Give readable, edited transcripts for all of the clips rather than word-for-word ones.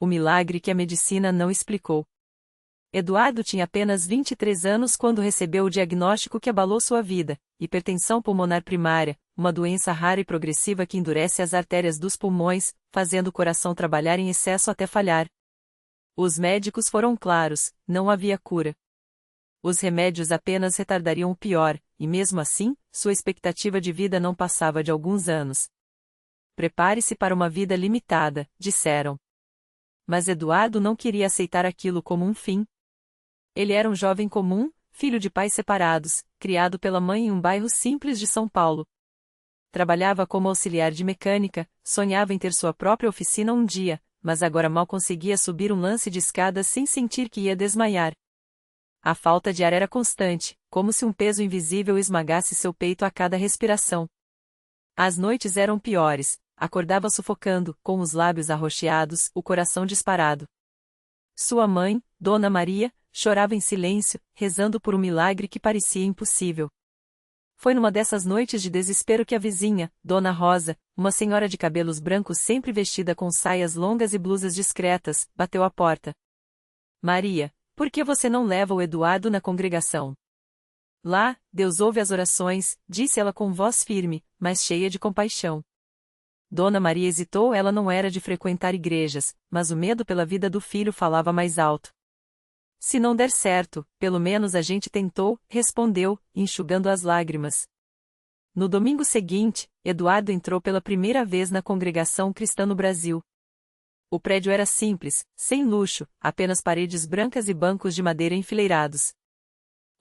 O milagre que a medicina não explicou. Eduardo tinha apenas 23 anos quando recebeu o diagnóstico que abalou sua vida: hipertensão pulmonar primária, uma doença rara e progressiva que endurece as artérias dos pulmões, fazendo o coração trabalhar em excesso até falhar. Os médicos foram claros: não havia cura. Os remédios apenas retardariam o pior, e mesmo assim, sua expectativa de vida não passava de alguns anos. Prepare-se para uma vida limitada, disseram. Mas Eduardo não queria aceitar aquilo como um fim. Ele era um jovem comum, filho de pais separados, criado pela mãe em um bairro simples de São Paulo. Trabalhava como auxiliar de mecânica, sonhava em ter sua própria oficina um dia, mas agora mal conseguia subir um lance de escada sem sentir que ia desmaiar. A falta de ar era constante, como se um peso invisível esmagasse seu peito a cada respiração. As noites eram piores, acordava sufocando, com os lábios arroxeados, o coração disparado. Sua mãe, Dona Maria, chorava em silêncio, rezando por um milagre que parecia impossível. Foi numa dessas noites de desespero que a vizinha, Dona Rosa, uma senhora de cabelos brancos sempre vestida com saias longas e blusas discretas, bateu à porta. Maria, por que você não leva o Eduardo na congregação? Lá, Deus ouve as orações, disse ela com voz firme, mas cheia de compaixão. Dona Maria hesitou. Ela não era de frequentar igrejas, mas o medo pela vida do filho falava mais alto. Se não der certo, pelo menos a gente tentou, respondeu, enxugando as lágrimas. No domingo seguinte, Eduardo entrou pela primeira vez na congregação cristã no Brasil. O prédio era simples, sem luxo, apenas paredes brancas e bancos de madeira enfileirados.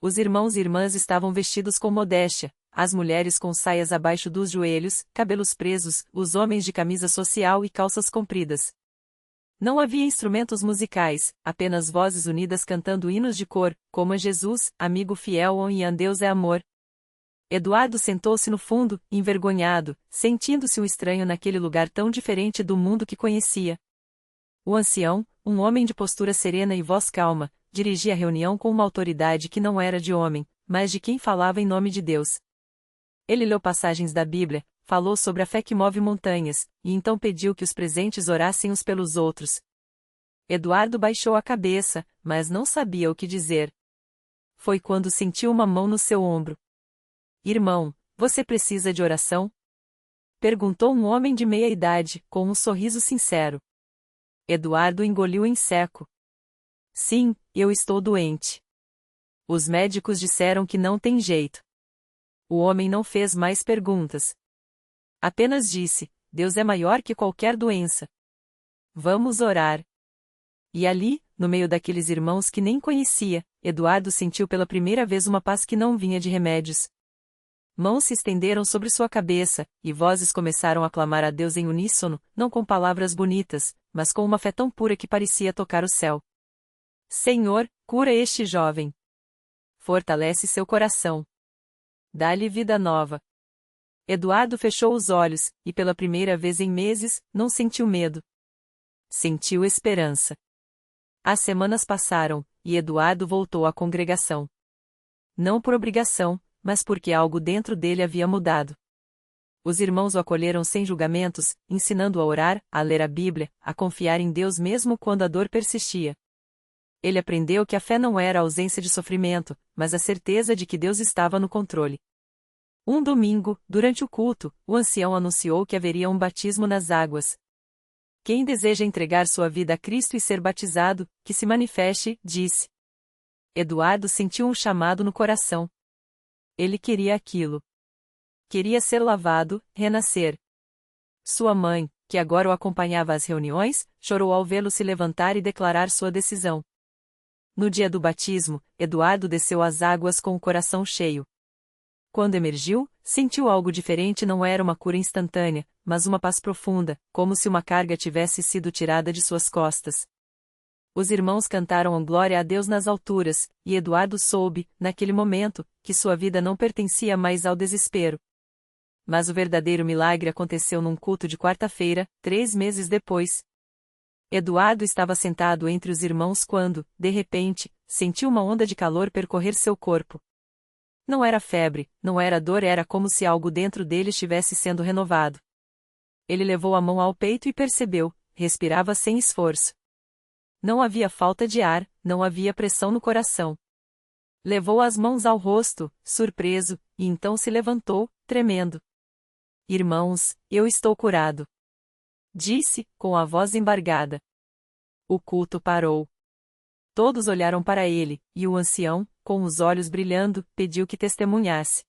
Os irmãos e irmãs estavam vestidos com modéstia, as mulheres com saias abaixo dos joelhos, cabelos presos, os homens de camisa social e calças compridas. Não havia instrumentos musicais, apenas vozes unidas cantando hinos de cor, como a Jesus, amigo fiel ou em Deus é amor. Eduardo sentou-se no fundo, envergonhado, sentindo-se um estranho naquele lugar tão diferente do mundo que conhecia. O ancião, um homem de postura serena e voz calma, dirigia a reunião com uma autoridade que não era de homem, mas de quem falava em nome de Deus. Ele leu passagens da Bíblia, falou sobre a fé que move montanhas, e então pediu que os presentes orassem uns pelos outros. Eduardo baixou a cabeça, mas não sabia o que dizer. Foi quando sentiu uma mão no seu ombro. Irmão, você precisa de oração? Perguntou um homem de meia idade, com um sorriso sincero. Eduardo engoliu em seco. Sim, eu estou doente. Os médicos disseram que não tem jeito. O homem não fez mais perguntas. Apenas disse: Deus é maior que qualquer doença. Vamos orar. E ali, no meio daqueles irmãos que nem conhecia, Eduardo sentiu pela primeira vez uma paz que não vinha de remédios. Mãos se estenderam sobre sua cabeça, e vozes começaram a clamar a Deus em uníssono, não com palavras bonitas, mas com uma fé tão pura que parecia tocar o céu. Senhor, cura este jovem. Fortalece seu coração. Dá-lhe vida nova. Eduardo fechou os olhos, e pela primeira vez em meses, não sentiu medo. Sentiu esperança. As semanas passaram, e Eduardo voltou à congregação. Não por obrigação, mas porque algo dentro dele havia mudado. Os irmãos o acolheram sem julgamentos, ensinando-o a orar, a ler a Bíblia, a confiar em Deus mesmo quando a dor persistia. Ele aprendeu que a fé não era a ausência de sofrimento, mas a certeza de que Deus estava no controle. Um domingo, durante o culto, o ancião anunciou que haveria um batismo nas águas. Quem deseja entregar sua vida a Cristo e ser batizado, que se manifeste, disse. Eduardo sentiu um chamado no coração. Ele queria aquilo. Queria ser lavado, renascer. Sua mãe, que agora o acompanhava às reuniões, chorou ao vê-lo se levantar e declarar sua decisão. No dia do batismo, Eduardo desceu às águas com o coração cheio. Quando emergiu, sentiu algo diferente. Não era uma cura instantânea, mas uma paz profunda, como se uma carga tivesse sido tirada de suas costas. Os irmãos cantaram glória a Deus nas alturas, e Eduardo soube, naquele momento, que sua vida não pertencia mais ao desespero. Mas o verdadeiro milagre aconteceu num culto de quarta-feira, 3 meses depois. Eduardo estava sentado entre os irmãos quando, de repente, sentiu uma onda de calor percorrer seu corpo. Não era febre, não era dor, era como se algo dentro dele estivesse sendo renovado. Ele levou a mão ao peito e percebeu, respirava sem esforço. Não havia falta de ar, não havia pressão no coração. Levou as mãos ao rosto, surpreso, e então se levantou, tremendo. Irmãos, eu estou curado. Disse, com a voz embargada. O culto parou. Todos olharam para ele, e o ancião, com os olhos brilhando, pediu que testemunhasse.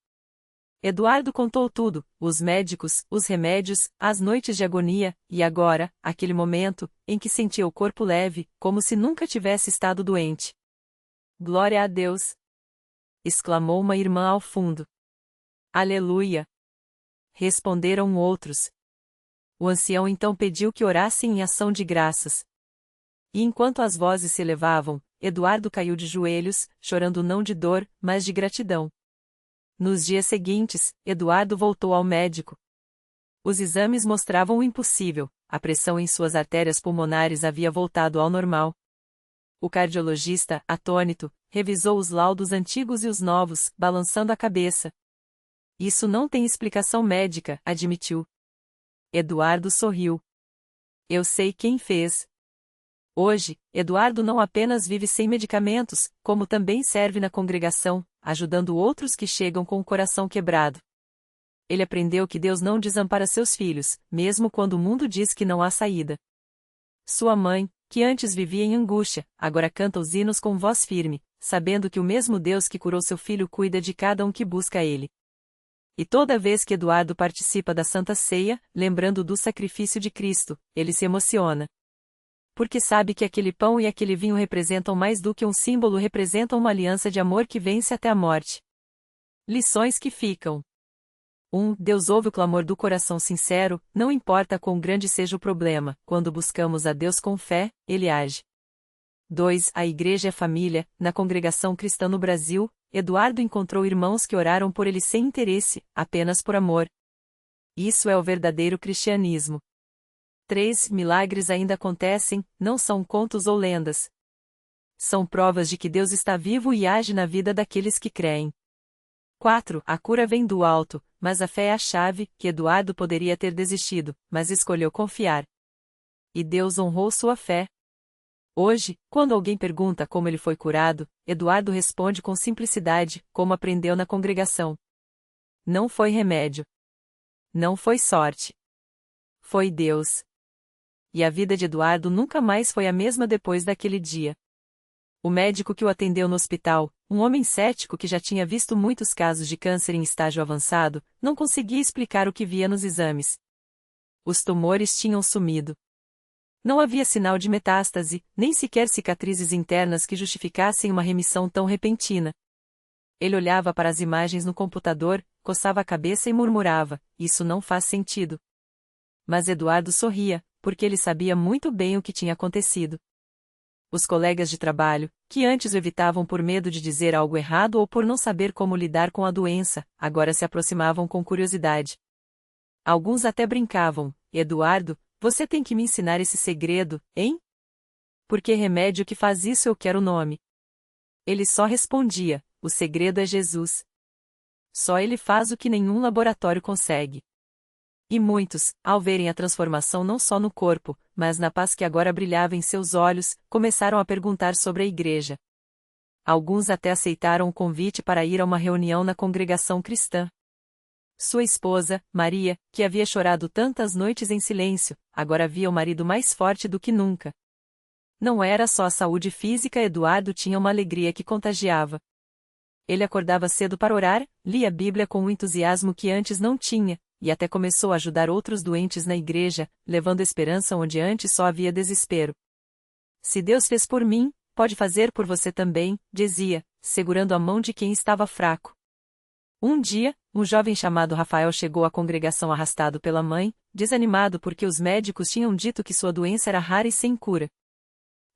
Eduardo contou tudo, os médicos, os remédios, as noites de agonia, e agora, aquele momento, em que sentia o corpo leve, como se nunca tivesse estado doente. Glória a Deus! Exclamou uma irmã ao fundo. Aleluia! Responderam outros. O ancião então pediu que orassem em ação de graças. E enquanto as vozes se elevavam, Eduardo caiu de joelhos, chorando não de dor, mas de gratidão. Nos dias seguintes, Eduardo voltou ao médico. Os exames mostravam o impossível, a pressão em suas artérias pulmonares havia voltado ao normal. O cardiologista, atônito, revisou os laudos antigos e os novos, balançando a cabeça. Isso não tem explicação médica, admitiu. Eduardo sorriu. Eu sei quem fez. Hoje, Eduardo não apenas vive sem medicamentos, como também serve na congregação, ajudando outros que chegam com o coração quebrado. Ele aprendeu que Deus não desampara seus filhos, mesmo quando o mundo diz que não há saída. Sua mãe, que antes vivia em angústia, agora canta os hinos com voz firme, sabendo que o mesmo Deus que curou seu filho cuida de cada um que busca ele. E toda vez que Eduardo participa da Santa Ceia, lembrando do sacrifício de Cristo, ele se emociona. Porque sabe que aquele pão e aquele vinho representam mais do que um símbolo, representam uma aliança de amor que vence até a morte. Lições que ficam. 1. Deus ouve o clamor do coração sincero, não importa quão grande seja o problema, quando buscamos a Deus com fé, Ele age. 2. A Igreja é família. Na congregação cristã no Brasil, Eduardo encontrou irmãos que oraram por ele sem interesse, apenas por amor. Isso é o verdadeiro cristianismo. 3. Milagres ainda acontecem, não são contos ou lendas. São provas de que Deus está vivo e age na vida daqueles que creem. 4. A cura vem do alto, mas a fé é a chave, que Eduardo poderia ter desistido, mas escolheu confiar. E Deus honrou sua fé. Hoje, quando alguém pergunta como ele foi curado, Eduardo responde com simplicidade, como aprendeu na congregação. Não foi remédio. Não foi sorte. Foi Deus. E a vida de Eduardo nunca mais foi a mesma depois daquele dia. O médico que o atendeu no hospital, um homem cético que já tinha visto muitos casos de câncer em estágio avançado, não conseguia explicar o que via nos exames. Os tumores tinham sumido. Não havia sinal de metástase, nem sequer cicatrizes internas que justificassem uma remissão tão repentina. Ele olhava para as imagens no computador, coçava a cabeça e murmurava: isso não faz sentido. Mas Eduardo sorria, porque ele sabia muito bem o que tinha acontecido. Os colegas de trabalho, que antes o evitavam por medo de dizer algo errado ou por não saber como lidar com a doença, agora se aproximavam com curiosidade. Alguns até brincavam: Eduardo, você tem que me ensinar esse segredo, hein? Porque remédio que faz isso eu quero o nome. Ele só respondia: o segredo é Jesus. Só ele faz o que nenhum laboratório consegue. E muitos, ao verem a transformação não só no corpo, mas na paz que agora brilhava em seus olhos, começaram a perguntar sobre a igreja. Alguns até aceitaram o convite para ir a uma reunião na congregação cristã. Sua esposa, Maria, que havia chorado tantas noites em silêncio, agora via o marido mais forte do que nunca. Não era só a saúde física, Eduardo tinha uma alegria que contagiava. Ele acordava cedo para orar, lia a Bíblia com um entusiasmo que antes não tinha, e até começou a ajudar outros doentes na igreja, levando esperança onde antes só havia desespero. Se Deus fez por mim, pode fazer por você também, dizia, segurando a mão de quem estava fraco. Um dia, um jovem chamado Rafael chegou à congregação arrastado pela mãe, desanimado porque os médicos tinham dito que sua doença era rara e sem cura.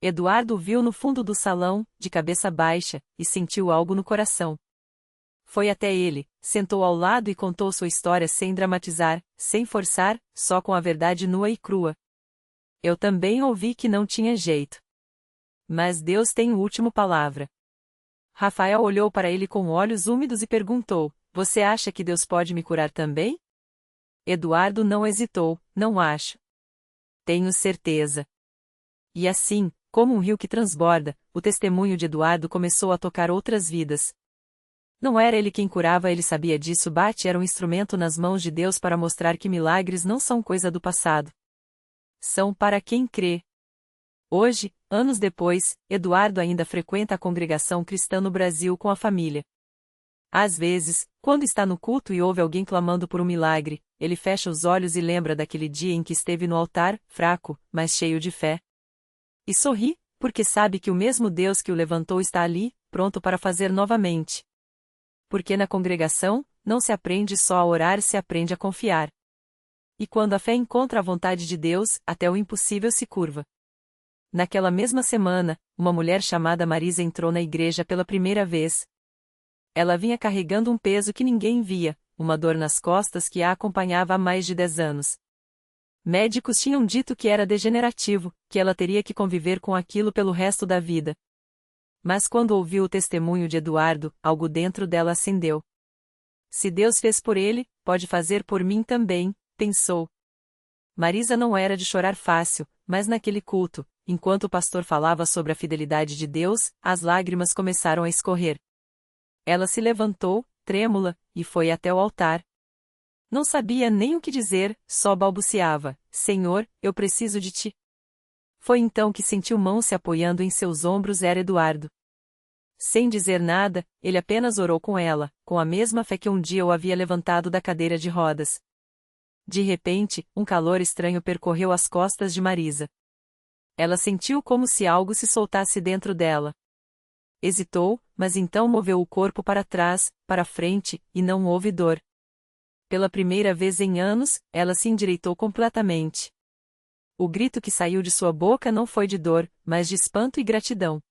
Eduardo o viu no fundo do salão, de cabeça baixa, e sentiu algo no coração. Foi até ele, sentou ao lado e contou sua história sem dramatizar, sem forçar, só com a verdade nua e crua. Eu também ouvi que não tinha jeito. Mas Deus tem o último palavra. Rafael olhou para ele com olhos úmidos e perguntou: você acha que Deus pode me curar também? Eduardo não hesitou: não acho. Tenho certeza. E assim, Como um rio que transborda, o testemunho de Eduardo começou a tocar outras vidas. Não era ele quem curava, ele sabia disso. Bate era um instrumento nas mãos de Deus para mostrar que milagres não são coisa do passado. São para quem crê. Hoje, anos depois, Eduardo ainda frequenta a congregação cristã no Brasil com a família. Às vezes, quando está no culto e ouve alguém clamando por um milagre, ele fecha os olhos e lembra daquele dia em que esteve no altar, fraco, mas cheio de fé. E sorri, porque sabe que o mesmo Deus que o levantou está ali, pronto para fazer novamente. Porque na congregação, não se aprende só a orar, se aprende a confiar. E quando a fé encontra a vontade de Deus, até o impossível se curva. Naquela mesma semana, uma mulher chamada Marisa entrou na igreja pela primeira vez. Ela vinha carregando um peso que ninguém via, uma dor nas costas que a acompanhava há mais de 10 anos. Médicos tinham dito que era degenerativo, que ela teria que conviver com aquilo pelo resto da vida. Mas quando ouviu o testemunho de Eduardo, algo dentro dela acendeu. Se Deus fez por ele, pode fazer por mim também, pensou. Marisa não era de chorar fácil, mas naquele culto, enquanto o pastor falava sobre a fidelidade de Deus, as lágrimas começaram a escorrer. Ela se levantou, trêmula, e foi até o altar. Não sabia nem o que dizer, só balbuciava: Senhor, eu preciso de ti. Foi então que sentiu mãos se apoiando em seus ombros. Era Eduardo. Sem dizer nada, ele apenas orou com ela, com a mesma fé que um dia o havia levantado da cadeira de rodas. De repente, um calor estranho percorreu as costas de Marisa. Ela sentiu como se algo se soltasse dentro dela. Hesitou, mas então moveu o corpo para trás, para frente, e não houve dor. Pela primeira vez em anos, ela se endireitou completamente. O grito que saiu de sua boca não foi de dor, mas de espanto e gratidão.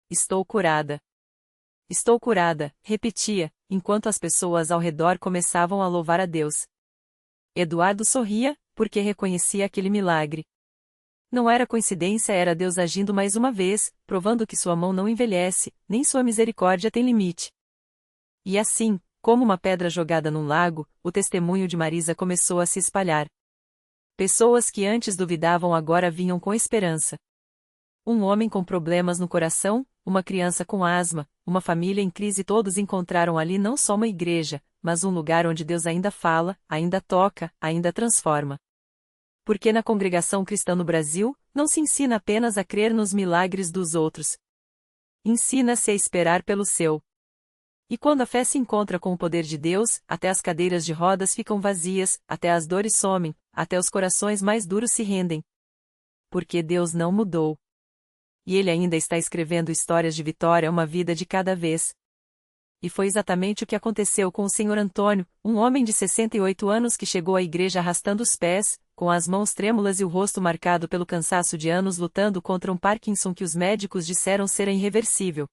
Estou curada. Estou curada, repetia, enquanto as pessoas ao redor começavam a louvar a Deus. Eduardo sorria, porque reconhecia aquele milagre. Não era coincidência, era Deus agindo mais uma vez, provando que sua mão não envelhece, nem sua misericórdia tem limite. E assim, como uma pedra jogada num lago, o testemunho de Marisa começou a se espalhar. Pessoas que antes duvidavam agora vinham com esperança. Um homem com problemas no coração, uma criança com asma, uma família em crise, todos encontraram ali não só uma igreja, mas um lugar onde Deus ainda fala, ainda toca, ainda transforma. Porque na congregação cristã no Brasil, não se ensina apenas a crer nos milagres dos outros. Ensina-se a esperar pelo seu. E quando a fé se encontra com o poder de Deus, até as cadeiras de rodas ficam vazias, até as dores somem, até os corações mais duros se rendem. Porque Deus não mudou. E Ele ainda está escrevendo histórias de vitória, uma vida de cada vez. E foi exatamente o que aconteceu com o Sr. Antônio, um homem de 68 anos que chegou à igreja arrastando os pés, com as mãos trêmulas e o rosto marcado pelo cansaço de anos lutando contra um Parkinson que os médicos disseram ser irreversível.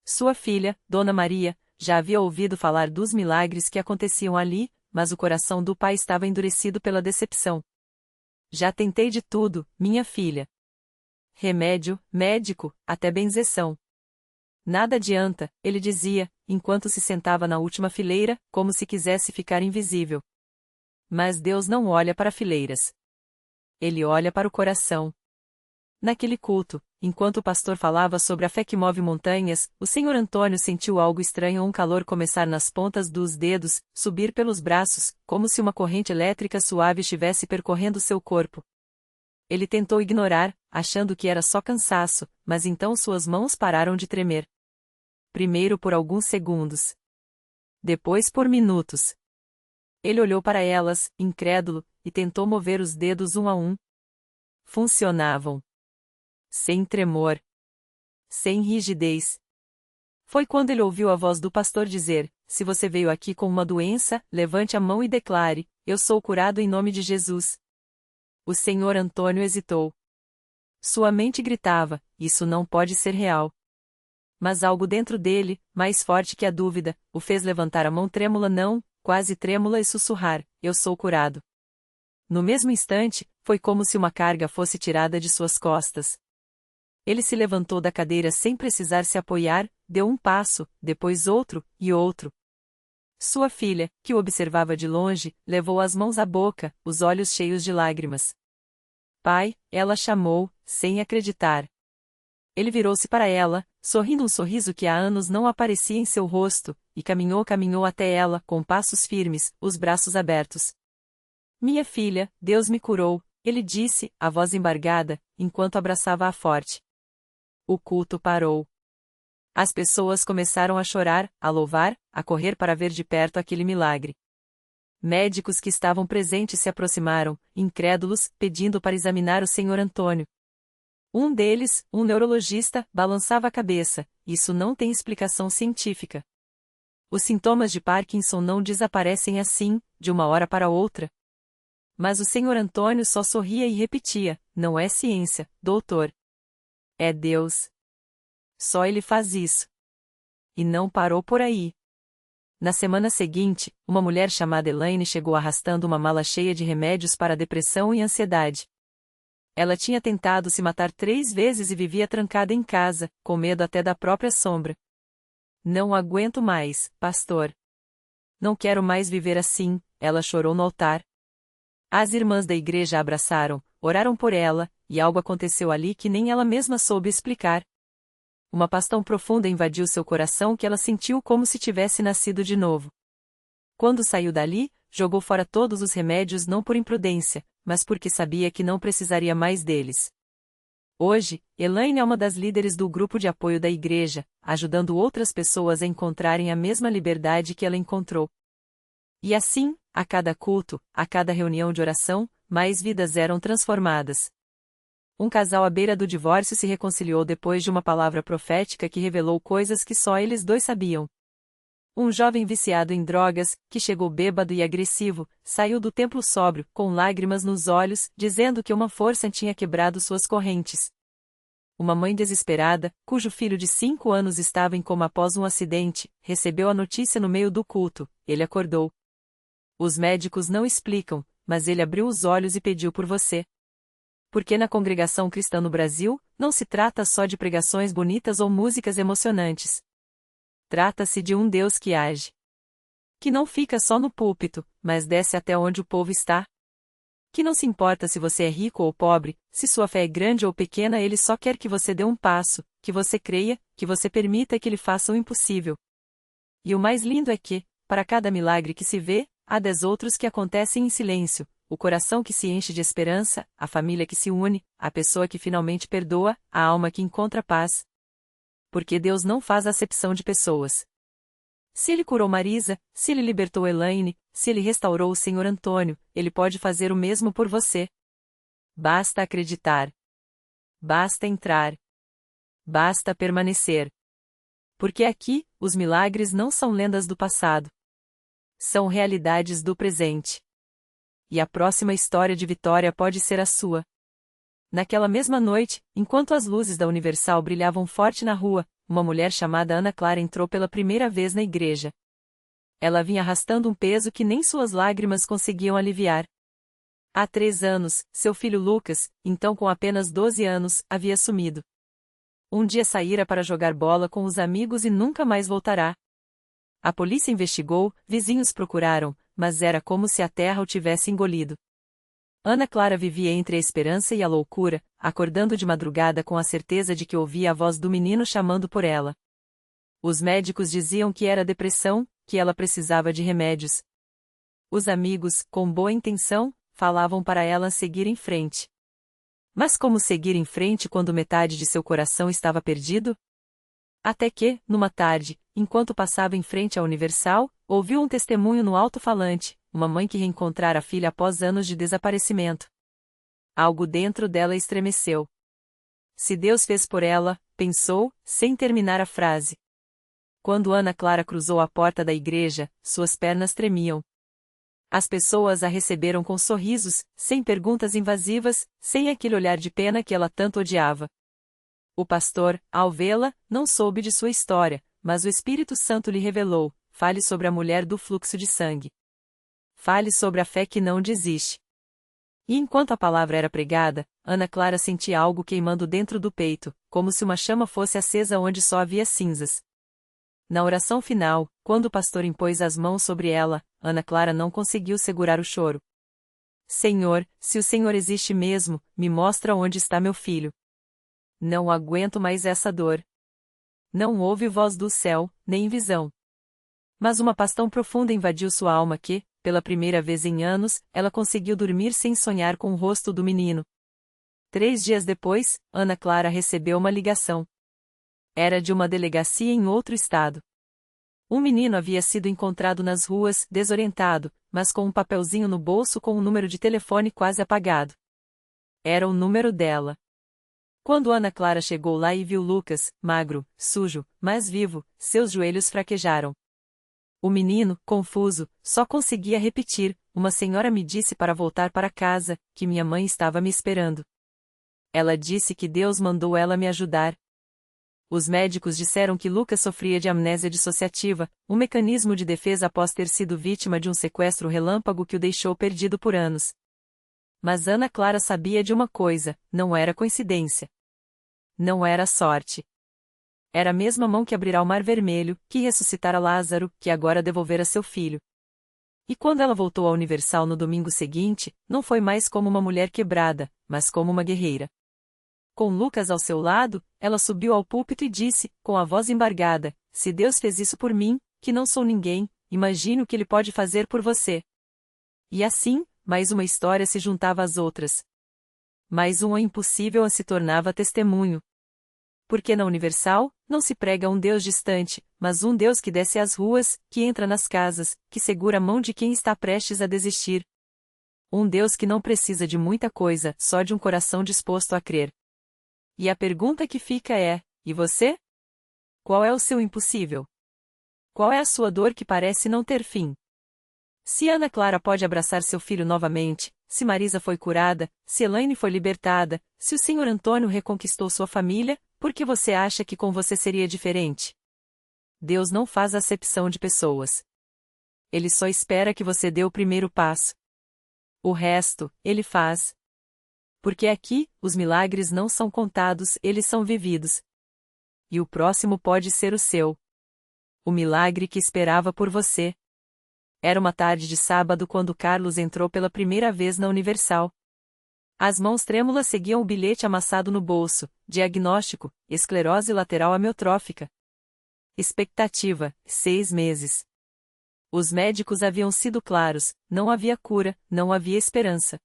Sua filha, Dona Maria, já havia ouvido falar dos milagres que aconteciam ali, mas o coração do pai estava endurecido pela decepção. Já tentei de tudo, minha filha. Remédio, médico, até benzeção. Nada adianta, ele dizia, enquanto se sentava na última fileira, como se quisesse ficar invisível. Mas Deus não olha para fileiras. Ele olha para o coração. Naquele culto, enquanto o pastor falava sobre a fé que move montanhas, o Sr. Antônio sentiu algo estranho, um calor começar nas pontas dos dedos, subir pelos braços, como se uma corrente elétrica suave estivesse percorrendo seu corpo. Ele tentou ignorar, achando que era só cansaço, mas então suas mãos pararam de tremer. Primeiro por alguns segundos. Depois por minutos. Ele olhou para elas, incrédulo, e tentou mover os dedos um a um. Funcionavam. Sem tremor. Sem rigidez. Foi quando ele ouviu a voz do pastor dizer: se você veio aqui com uma doença, levante a mão e declare: eu sou curado em nome de Jesus. O Sr. Antônio hesitou. Sua mente gritava: isso não pode ser real. Mas algo dentro dele, mais forte que a dúvida, o fez levantar a mão trêmula, não, quase trêmula, e sussurrar: eu sou curado. No mesmo instante, foi como se uma carga fosse tirada de suas costas. Ele se levantou da cadeira sem precisar se apoiar, deu um passo, depois outro, e outro. Sua filha, que o observava de longe, levou as mãos à boca, os olhos cheios de lágrimas. Pai, ela chamou, sem acreditar. Ele virou-se para ela, sorrindo um sorriso que há anos não aparecia em seu rosto, e caminhou até ela, com passos firmes, os braços abertos. Minha filha, Deus me curou, ele disse, a voz embargada, enquanto abraçava-a forte. O culto parou. As pessoas começaram a chorar, a louvar, a correr para ver de perto aquele milagre. Médicos que estavam presentes se aproximaram, incrédulos, pedindo para examinar o Sr. Antônio. Um deles, um neurologista, balançava a cabeça, isso não tem explicação científica. Os sintomas de Parkinson não desaparecem assim, de uma hora para outra. Mas o Sr. Antônio só sorria e repetia, não é ciência, doutor. É Deus. Só ele faz isso. E não parou por aí. Na semana seguinte, uma mulher chamada Elaine chegou arrastando uma mala cheia de remédios para depressão e ansiedade. Ela tinha tentado se matar 3 vezes e vivia trancada em casa, com medo até da própria sombra. Não aguento mais, pastor. Não quero mais viver assim, ela chorou no altar. As irmãs da igreja a abraçaram, oraram por ela, e algo aconteceu ali que nem ela mesma soube explicar. Uma paz tão profunda invadiu seu coração que ela sentiu como se tivesse nascido de novo. Quando saiu dali, jogou fora todos os remédios não por imprudência, mas porque sabia que não precisaria mais deles. Hoje, Elaine é uma das líderes do grupo de apoio da igreja, ajudando outras pessoas a encontrarem a mesma liberdade que ela encontrou. E assim, a cada culto, a cada reunião de oração, mais vidas eram transformadas. Um casal à beira do divórcio se reconciliou depois de uma palavra profética que revelou coisas que só eles dois sabiam. Um jovem viciado em drogas, que chegou bêbado e agressivo, saiu do templo sóbrio, com lágrimas nos olhos, dizendo que uma força tinha quebrado suas correntes. Uma mãe desesperada, cujo filho de 5 anos estava em coma após um acidente, recebeu a notícia no meio do culto, ele acordou. Os médicos não explicam, mas ele abriu os olhos e pediu por você. Porque na congregação cristã no Brasil, não se trata só de pregações bonitas ou músicas emocionantes. Trata-se de um Deus que age. Que não fica só no púlpito, mas desce até onde o povo está. Que não se importa se você é rico ou pobre, se sua fé é grande ou pequena, ele só quer que você dê um passo, que você creia, que você permita que ele faça o impossível. E o mais lindo é que, para cada milagre que se vê, há 10 outros que acontecem em silêncio. O coração que se enche de esperança, a família que se une, a pessoa que finalmente perdoa, a alma que encontra paz. Porque Deus não faz acepção de pessoas. Se ele curou Marisa, se ele libertou Elaine, se ele restaurou o Sr. Antônio, ele pode fazer o mesmo por você. Basta acreditar. Basta entrar. Basta permanecer. Porque aqui, os milagres não são lendas do passado. São realidades do presente. E a próxima história de vitória pode ser a sua. Naquela mesma noite, enquanto as luzes da Universal brilhavam forte na rua, uma mulher chamada Ana Clara entrou pela primeira vez na igreja. Ela vinha arrastando um peso que nem suas lágrimas conseguiam aliviar. Há 3 anos, seu filho Lucas, então com apenas 12 anos, havia sumido. Um dia saíra para jogar bola com os amigos e nunca mais voltará. A polícia investigou, vizinhos procuraram, mas era como se a terra o tivesse engolido. Ana Clara vivia entre a esperança e a loucura, acordando de madrugada com a certeza de que ouvia a voz do menino chamando por ela. Os médicos diziam que era depressão, que ela precisava de remédios. Os amigos, com boa intenção, falavam para ela seguir em frente. Mas como seguir em frente quando metade de seu coração estava perdido? Até que, numa tarde, enquanto passava em frente à Universal, ouviu um testemunho no alto-falante, uma mãe que reencontrara a filha após anos de desaparecimento. Algo dentro dela estremeceu. Se Deus fez por ela, pensou, sem terminar a frase. Quando Ana Clara cruzou a porta da igreja, suas pernas tremiam. As pessoas a receberam com sorrisos, sem perguntas invasivas, sem aquele olhar de pena que ela tanto odiava. O pastor, ao vê-la, não soube de sua história, mas o Espírito Santo lhe revelou: fale sobre a mulher do fluxo de sangue. Fale sobre a fé que não desiste. E enquanto a palavra era pregada, Ana Clara sentia algo queimando dentro do peito, como se uma chama fosse acesa onde só havia cinzas. Na oração final, quando o pastor impôs as mãos sobre ela, Ana Clara não conseguiu segurar o choro. Senhor, se o Senhor existe mesmo, me mostra onde está meu filho. Não aguento mais essa dor. Não houve voz do céu, nem visão. Mas uma paz tão profunda invadiu sua alma que, pela primeira vez em anos, ela conseguiu dormir sem sonhar com o rosto do menino. 3 dias depois, Ana Clara recebeu uma ligação. Era de uma delegacia em outro estado. Um menino havia sido encontrado nas ruas, desorientado, mas com um papelzinho no bolso com um número de telefone quase apagado. Era o número dela. Quando Ana Clara chegou lá e viu Lucas, magro, sujo, mas vivo, seus joelhos fraquejaram. O menino, confuso, só conseguia repetir: "Uma senhora me disse para voltar para casa, que minha mãe estava me esperando. Ela disse que Deus mandou ela me ajudar." Os médicos disseram que Lucas sofria de amnésia dissociativa, um mecanismo de defesa após ter sido vítima de um sequestro relâmpago que o deixou perdido por anos. Mas Ana Clara sabia de uma coisa: não era coincidência. Não era sorte. Era a mesma mão que abrirá o Mar Vermelho, que ressuscitara Lázaro, que agora devolvera seu filho. E quando ela voltou à Universal no domingo seguinte, não foi mais como uma mulher quebrada, mas como uma guerreira. Com Lucas ao seu lado, ela subiu ao púlpito e disse, com a voz embargada: "Se Deus fez isso por mim, que não sou ninguém, imagine o que Ele pode fazer por você." E assim, mais uma história se juntava às outras. Mais uma impossível a se tornava testemunho. Porque na Universal, não se prega um Deus distante, mas um Deus que desce às ruas, que entra nas casas, que segura a mão de quem está prestes a desistir. Um Deus que não precisa de muita coisa, só de um coração disposto a crer. E a pergunta que fica é: e você? Qual é o seu impossível? Qual é a sua dor que parece não ter fim? Se Ana Clara pode abraçar seu filho novamente, se Marisa foi curada, se Elaine foi libertada, se o Sr. Antônio reconquistou sua família, por que você acha que com você seria diferente? Deus não faz acepção de pessoas. Ele só espera que você dê o primeiro passo. O resto, Ele faz. Porque aqui, os milagres não são contados, eles são vividos. E o próximo pode ser o seu. O milagre que esperava por você. Era uma tarde de sábado quando Carlos entrou pela primeira vez na Universal. As mãos trêmulas seguiam o bilhete amassado no bolso: diagnóstico, esclerose lateral amiotrófica. Expectativa, 6 meses. Os médicos haviam sido claros: não havia cura, não havia esperança.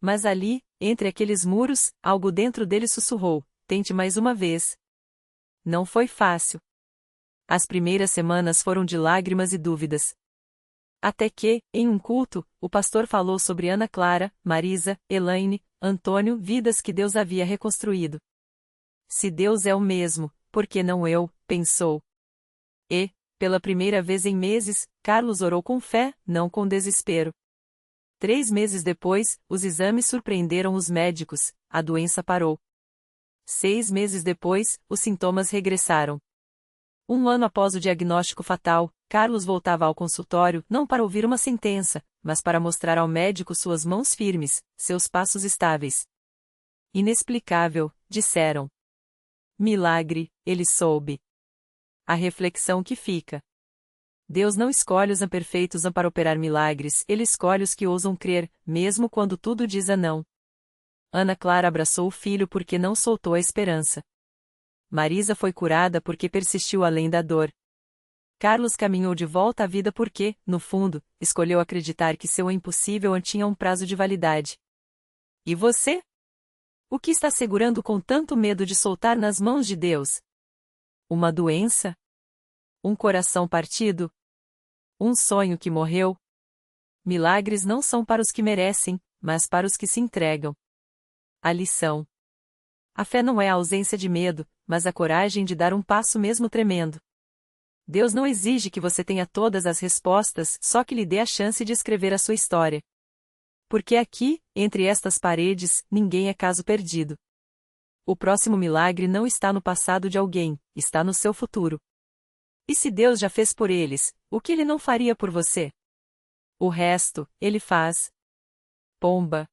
Mas ali, entre aqueles muros, algo dentro dele sussurrou: tente mais uma vez. Não foi fácil. As primeiras semanas foram de lágrimas e dúvidas. Até que, em um culto, o pastor falou sobre Ana Clara, Marisa, Elaine, Antônio, vidas que Deus havia reconstruído. Se Deus é o mesmo, por que não eu? Pensou. E, pela primeira vez em meses, Carlos orou com fé, não com desespero. 3 meses depois, os exames surpreenderam os médicos: a doença parou. 6 meses depois, os sintomas regressaram. 1 ano após o diagnóstico fatal, Carlos voltava ao consultório não para ouvir uma sentença, mas para mostrar ao médico suas mãos firmes, seus passos estáveis. Inexplicável, disseram. Milagre, ele soube. A reflexão que fica. Deus não escolhe os imperfeitos para operar milagres, Ele escolhe os que ousam crer, mesmo quando tudo diz a não. Ana Clara abraçou o filho porque não soltou a esperança. Marisa foi curada porque persistiu além da dor. Carlos caminhou de volta à vida porque, no fundo, escolheu acreditar que seu impossível tinha um prazo de validade. E você? O que está segurando com tanto medo de soltar nas mãos de Deus? Uma doença? Um coração partido? Um sonho que morreu? Milagres não são para os que merecem, mas para os que se entregam. A lição. A fé não é a ausência de medo, mas a coragem de dar um passo mesmo tremendo. Deus não exige que você tenha todas as respostas, só que lhe dê a chance de escrever a sua história. Porque aqui, entre estas paredes, ninguém é caso perdido. O próximo milagre não está no passado de alguém, está no seu futuro. E se Deus já fez por eles, o que Ele não faria por você? O resto, Ele faz. Pomba.